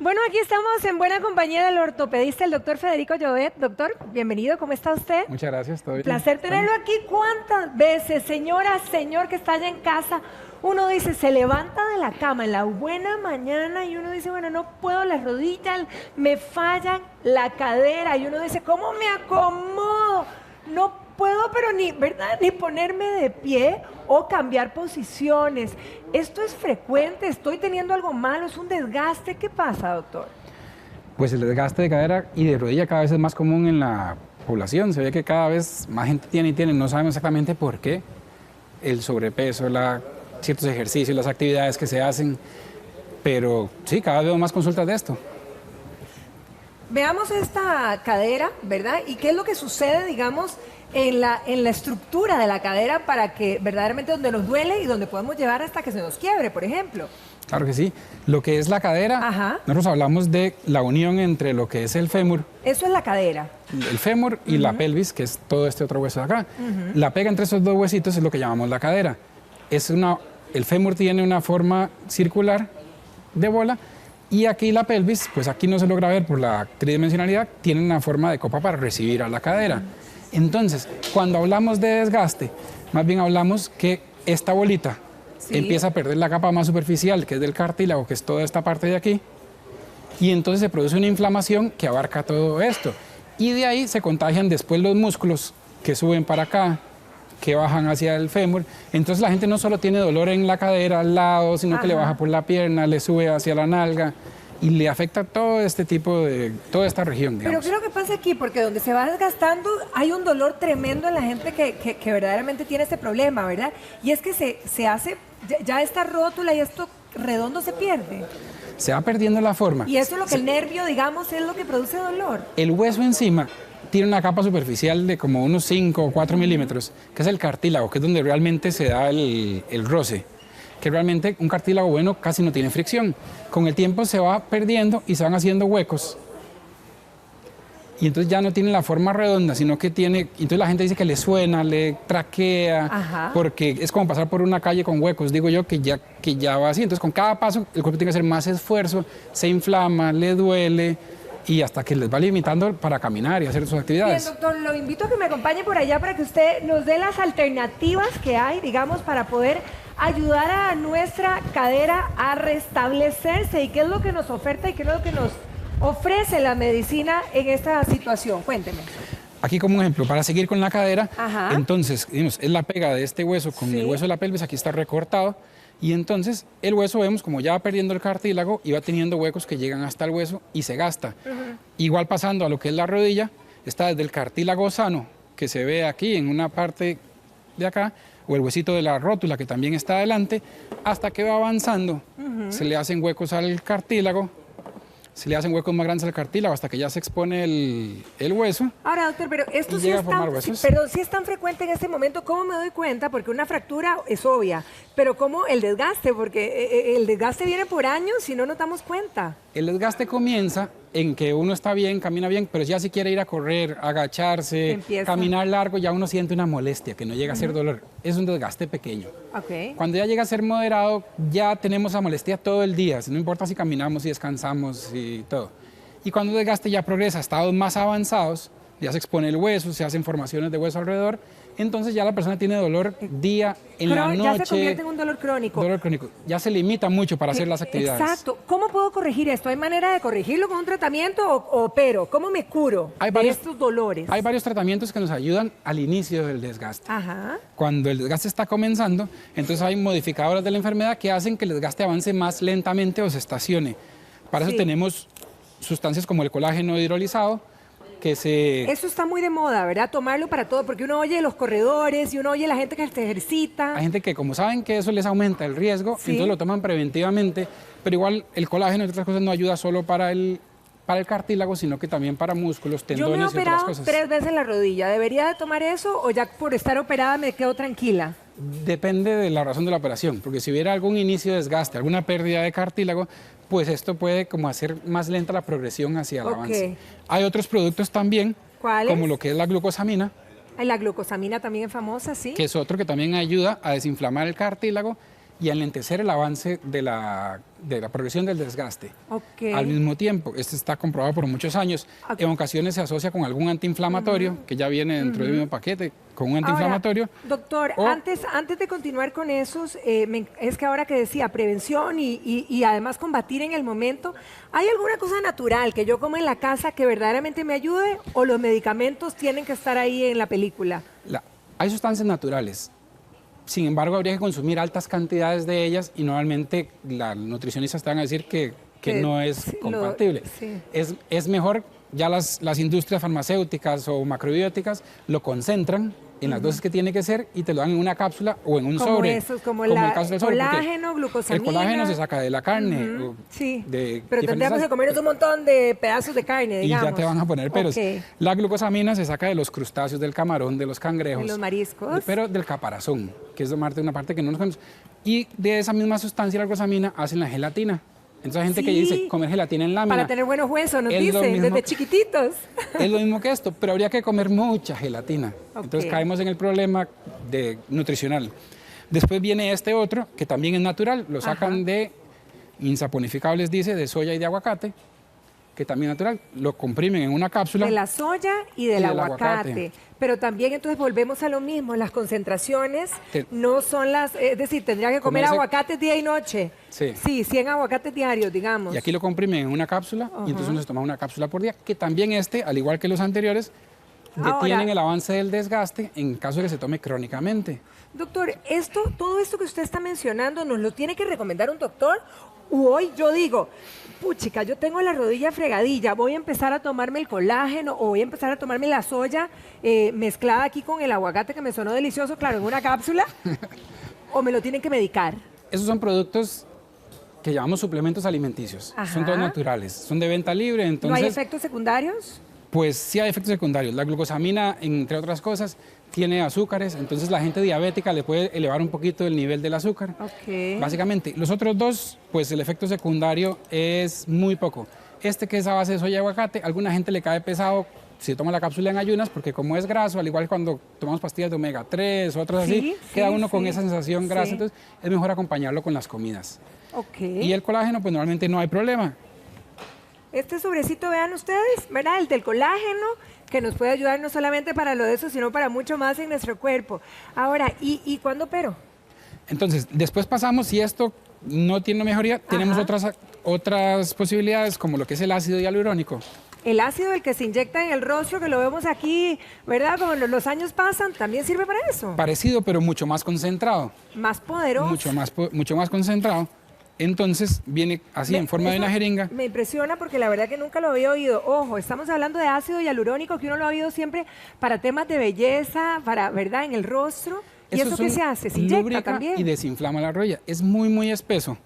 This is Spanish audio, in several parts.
Bueno, aquí estamos en buena compañía del ortopedista, el doctor Federico Llobet. Doctor, bienvenido, ¿cómo está usted? Muchas gracias, todo bien. Placer tenerlo aquí. ¿Cuántas veces, señora, señor que está allá en casa, uno dice, se levanta de la cama en la buena mañana y uno dice, bueno, no puedo, las rodillas me fallan, la cadera, y uno dice, ¿cómo me acomodo? No puedo, pero ni, ¿verdad? Ni ponerme de pie o cambiar posiciones. Esto es frecuente, estoy teniendo algo malo, es un desgaste. ¿Qué pasa, doctor? Pues el desgaste de cadera y de rodilla cada vez es más común en la población. Se ve que cada vez más gente tiene, no sabemos exactamente por qué. El sobrepeso, ciertos ejercicios, las actividades que se hacen, pero sí, cada vez veo más consultas de esto. Veamos esta cadera, ¿verdad? ¿Y qué es lo que sucede, digamos, en la estructura de la cadera para que verdaderamente donde nos duele y donde podemos llevar hasta que se nos quiebre, por ejemplo? Claro que sí. Lo que es la cadera, Ajá. Nosotros hablamos de la unión entre lo que es el fémur. Eso es la cadera. El fémur y la pelvis, que es todo este otro hueso de acá. La pega entre esos dos huesitos es lo que llamamos la cadera. El fémur tiene una forma circular de bola y aquí la pelvis, pues aquí no se logra ver por la tridimensionalidad, tiene una forma de copa para recibir a la cadera. Entonces, cuando hablamos de desgaste, más bien hablamos que esta bolita empieza a perder la capa más superficial, que es del cartílago, que es toda esta parte de aquí, y entonces se produce una inflamación que abarca todo esto. Y de ahí se contagian después los músculos que suben para acá, que bajan hacia el fémur. Entonces la gente no solo tiene dolor en la cadera al lado, sino que le baja por la pierna, le sube hacia la nalga y le afecta todo este tipo de, toda esta región, digamos. Pero ¿qué es lo que pasa aquí? Porque donde se va desgastando hay un dolor tremendo en la gente que verdaderamente tiene este problema, ¿verdad? Y es que se hace, ya esta rótula y esto redondo se pierde. Se va perdiendo la forma. Y eso es lo que el nervio, digamos, es lo que produce dolor. El hueso encima tiene una capa superficial de como unos 5 o 4 milímetros, que es el cartílago, que es donde realmente se da el roce. Que realmente un cartílago bueno casi no tiene fricción. Con el tiempo se va perdiendo y se van haciendo huecos. Y entonces ya no tiene la forma redonda, sino que tiene... Entonces la gente dice que le suena, le traquea, porque es como pasar por una calle con huecos, digo yo, que ya va así. Entonces con cada paso el cuerpo tiene que hacer más esfuerzo, se inflama, le duele y hasta que les va limitando para caminar y hacer sus actividades. Bien, doctor, lo invito a que me acompañe por allá para que usted nos dé las alternativas que hay, digamos, para poder ayudar a nuestra cadera a restablecerse. ¿Y qué es lo que nos oferta y qué es lo que nos ofrece la medicina en esta situación? Cuénteme. Aquí como un ejemplo, para seguir con la cadera, entonces, digamos, es la pega de este hueso con el hueso de la pelvis, aquí está recortado, y entonces el hueso vemos como ya va perdiendo el cartílago y va teniendo huecos que llegan hasta el hueso y se gasta. Igual pasando a lo que es la rodilla, está desde el cartílago sano, que se ve aquí en una parte de acá, o el huesito de la rótula, que también está adelante, hasta que va avanzando, se le hacen huecos al cartílago, se le hacen huecos más grandes al cartílago hasta que ya se expone el hueso. Ahora, doctor, pero esto sí es tan frecuente en este momento. ¿Cómo me doy cuenta? Porque una fractura es obvia, pero ¿cómo el desgaste? Porque el desgaste viene por años si no nos damos cuenta. El desgaste comienza en que uno está bien, camina bien, pero ya si quiere ir a correr, agacharse, caminar largo, ya uno siente una molestia, que no llega a ser dolor. Es un desgaste pequeño. Cuando ya llega a ser moderado, ya tenemos la molestia todo el día, no importa si caminamos, si descansamos y todo. Y cuando el desgaste ya progresa a estados más avanzados, ya se expone el hueso, se hacen formaciones de hueso alrededor, entonces ya la persona tiene dolor día, en la noche. Ya se convierte en un dolor crónico. Dolor crónico. Ya se limita mucho para hacer las actividades. Exacto. ¿Cómo puedo corregir esto? ¿Hay manera de corregirlo con un tratamiento o opero? ¿Cómo me curo de estos dolores? Hay varios tratamientos que nos ayudan al inicio del desgaste. Cuando el desgaste está comenzando, entonces hay modificadores de la enfermedad que hacen que el desgaste avance más lentamente o se estacione. Para eso tenemos sustancias como el colágeno hidrolizado, Eso está muy de moda, ¿verdad? Tomarlo para todo, porque uno oye los corredores y uno oye la gente que se ejercita. Hay gente que como saben que eso les aumenta el riesgo, entonces lo toman preventivamente, pero igual el colágeno y otras cosas no ayuda solo para el cartílago, sino que también para músculos, tendones y otras cosas. Yo me he operado 3 veces la rodilla. ¿Debería de tomar eso o ya por estar operada me quedo tranquila? Depende de la razón de la operación, porque si hubiera algún inicio de desgaste, alguna pérdida de cartílago, pues esto puede como hacer más lenta la progresión hacia el avance. Hay otros productos también, como lo que es la glucosamina. La glucosamina también es famosa, ¿sí? Que es otro que también ayuda a desinflamar el cartílago y enlentecer el avance de la progresión del desgaste. Ok. Al mismo tiempo, este está comprobado por muchos años, en ocasiones se asocia con algún antiinflamatorio, que ya viene dentro del mismo paquete, con un antiinflamatorio. Ahora, doctor, antes de continuar con esos, es que ahora que decía prevención y además combatir en el momento, ¿hay alguna cosa natural que yo como en la casa que verdaderamente me ayude o los medicamentos tienen que estar ahí en la película? Hay sustancias naturales. Sin embargo, habría que consumir altas cantidades de ellas y normalmente las nutricionistas te van a decir que no es compatible. Sí. Es mejor, ya las industrias farmacéuticas o macrobióticas lo concentran en las dosis que tiene que ser y te lo dan en una cápsula o en un sobre. Como el caso del sobre, colágeno, glucosamina. El colágeno se saca de la carne. Sí, pero tendríamos que comernos un montón de pedazos de carne, digamos. Y ya te van a poner peros. Okay. La glucosamina se saca de los crustáceos, del camarón, de los cangrejos. De los mariscos. Pero del caparazón, que es una parte que no nos conocemos. Y de esa misma sustancia, la glucosamina, hacen la gelatina. Entonces hay gente que dice comer gelatina en lámina. Para tener buenos huesos, nos dicen, desde chiquititos. Es lo mismo que esto, pero habría que comer mucha gelatina. Okay. Entonces caemos en el problema nutricional. Después viene este otro, que también es natural, lo sacan de insaponificables, dice, de soya y de aguacate, que también es natural, lo comprimen en una cápsula. De la soya y del aguacate. Pero también entonces volvemos a lo mismo, las concentraciones no son las, es decir, tendría que comer aguacates día y noche. Sí, 100 aguacates diarios, digamos. Y aquí lo comprimen en una cápsula y entonces uno se toma una cápsula por día, que también al igual que los anteriores, detienen el avance del desgaste en caso de que se tome crónicamente. Doctor, todo esto que usted está mencionando, ¿nos lo tiene que recomendar un doctor? Hoy yo digo, puchica, yo tengo la rodilla fregadilla, voy a empezar a tomarme el colágeno o voy a empezar a tomarme la soya mezclada aquí con el aguacate que me sonó delicioso, claro, en una cápsula, o me lo tienen que medicar. Esos son productos que llamamos suplementos alimenticios. Son todos naturales, son de venta libre, entonces... ¿No hay efectos secundarios? Pues sí hay efectos secundarios. La glucosamina, entre otras cosas, tiene azúcares, entonces la gente diabética le puede elevar un poquito el nivel del azúcar. Básicamente, los otros dos, pues el efecto secundario es muy poco. Este que es a base de soya y aguacate, a alguna gente le cae pesado si toma la cápsula en ayunas, porque como es graso, al igual que cuando tomamos pastillas de omega 3 o otras así, queda uno con esa sensación grasa, entonces es mejor acompañarlo con las comidas. Y el colágeno, pues normalmente no hay problema. Este sobrecito, vean ustedes, ¿verdad? El del colágeno, que nos puede ayudar no solamente para lo de eso, sino para mucho más en nuestro cuerpo. Ahora, ¿y cuándo opero? Entonces, después pasamos, si esto no tiene mejoría, tenemos otras posibilidades, como lo que es el ácido hialurónico. El ácido, el que se inyecta en el rostro, que lo vemos aquí, ¿verdad? Como los años pasan, ¿también sirve para eso? Parecido, pero mucho más concentrado. Más poderoso. Mucho más concentrado. Entonces viene así en forma de una jeringa. Me impresiona porque la verdad que nunca lo había oído. Ojo, estamos hablando de ácido hialurónico que uno lo ha oído siempre para temas de belleza, ¿verdad? En el rostro. ¿Y eso qué se hace? ¿Se inyecta también? Y desinflama la rodilla. Es muy, muy espeso.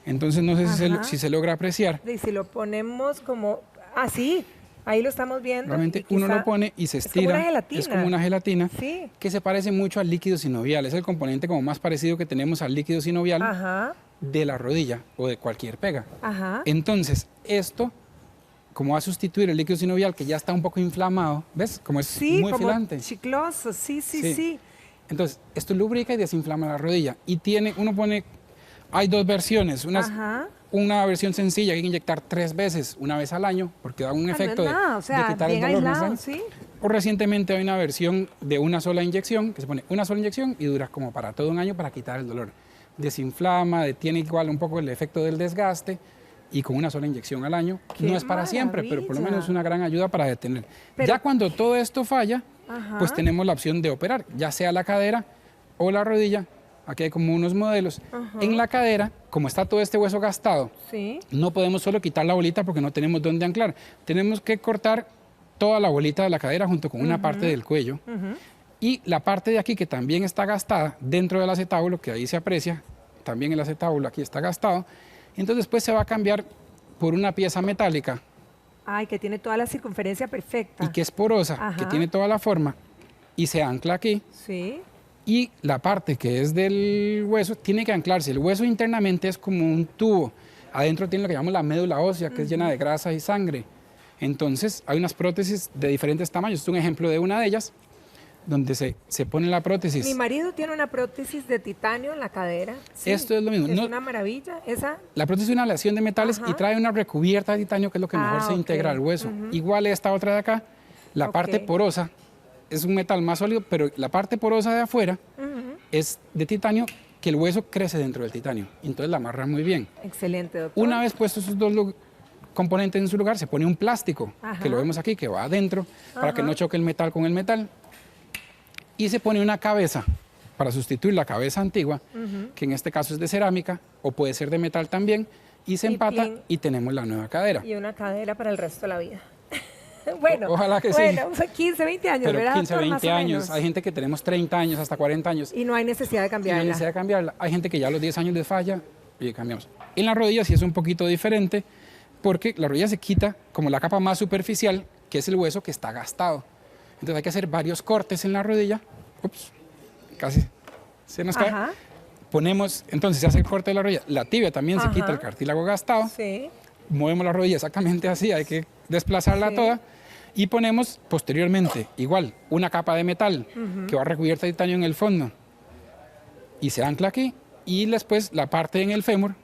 Entonces no sé si se logra apreciar. Y si lo ponemos como así, ahí lo estamos viendo. Realmente uno lo pone y se estira. Es como una gelatina. Que se parece mucho al líquido sinovial. Es el componente como más parecido que tenemos al líquido sinovial de la rodilla o de cualquier pega. Entonces, esto, como va a sustituir el líquido sinovial que ya está un poco inflamado, ¿ves? Como es muy filante. Chicloso, sí. Entonces, esto lubrica y desinflama la rodilla. Y hay dos versiones. Una versión sencilla que hay que inyectar 3 veces, una vez al año, porque da un efecto de quitar el dolor. O recientemente hay una versión de una sola inyección, que se pone una sola inyección y dura como para todo un año para quitar el dolor. Desinflama, detiene igual un poco el efecto del desgaste y con una sola inyección al año. No es para siempre, pero por lo menos es una gran ayuda para detener. Ya cuando todo esto falla, pues tenemos la opción de operar, ya sea la cadera o la rodilla. Aquí hay como unos modelos. En la cadera, como está todo este hueso gastado, no podemos solo quitar la bolita porque no tenemos dónde anclar. Tenemos que cortar toda la bolita de la cadera junto con una parte del cuello. Y la parte de aquí que también está gastada dentro del acetábulo, que ahí se aprecia, también el acetábulo aquí está gastado. Entonces después se va a cambiar por una pieza metálica. Ay, que tiene toda la circunferencia perfecta. Y que es porosa, que tiene toda la forma y se ancla aquí. Y la parte que es del hueso tiene que anclarse. El hueso internamente es como un tubo. Adentro tiene lo que llamamos la médula ósea, que es llena de grasa y sangre. Entonces hay unas prótesis de diferentes tamaños. Este es un ejemplo de una de ellas. donde se pone la prótesis. Mi marido tiene una prótesis de titanio en la cadera. Sí, esto es lo mismo. Es No, una maravilla. Esa. la prótesis es una aleación de metales Ajá. y trae una recubierta de titanio que es lo que mejor se ok. integra al hueso. Igual esta otra de acá, la Ok. parte porosa es un metal más sólido, pero la parte porosa de afuera es de titanio, que el hueso crece dentro del titanio. Entonces la amarra muy bien. Excelente, doctor. Una vez puestos esos dos componentes en su lugar, se pone un plástico, Ajá. que lo vemos aquí, que va adentro, para que Ajá. no choque el metal con el metal. Y se pone una cabeza para sustituir la cabeza antigua, que en este caso es de cerámica, o puede ser de metal también, y se Y empata plin. y tenemos la nueva cadera. Y una cadera para el resto de la vida. Bueno, Ojalá que sí. bueno, 15, 20 años, Pero ¿verdad, 15, doctor? Más 20 o años, menos. hay gente que tenemos 30 años, hasta 40 años, Y no hay necesidad de y no hay cambiarla. necesidad de cambiarla. Hay gente que ya a los 10 años les falla y cambiamos. En la rodilla sí es un poquito diferente, porque la rodilla se quita como la capa más superficial, que es el hueso que está gastado. Entonces hay que hacer varios cortes en la rodilla. Ups, casi se nos cae. Ajá. Ponemos, entonces se hace el corte de la rodilla. La tibia también se Ajá. quita el cartílago gastado. Sí. Movemos la rodilla exactamente así, hay que desplazarla Sí. toda. Y ponemos posteriormente, igual, una capa de metal que va recubierta de titanio en el fondo. Y se ancla aquí. Y después la parte en el fémur,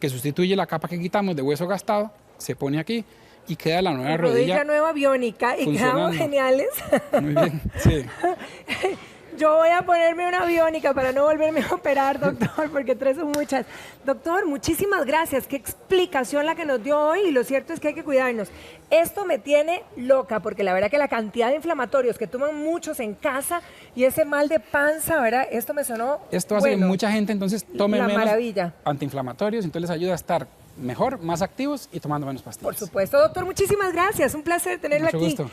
que sustituye la capa que quitamos de hueso gastado, se pone aquí y queda la nueva Rodilla rodilla. nueva biónica y funcionando. quedamos geniales. Muy bien, sí. Yo voy a ponerme una biónica para no volverme a operar, doctor, porque tres son muchas. Doctor, muchísimas gracias. Qué explicación la que nos dio hoy y lo cierto es que hay que cuidarnos. Esto me tiene loca porque la verdad que la cantidad de inflamatorios que toman muchos en casa y ese mal de panza, ¿verdad? Esto me sonó Esto hace que bueno, mucha gente entonces tome la menos maravilla. antiinflamatorios, entonces les ayuda a estar mejor, más activos y tomando menos pastillas. Por supuesto, doctor, muchísimas gracias. Un placer tenerlo Mucho aquí. gusto.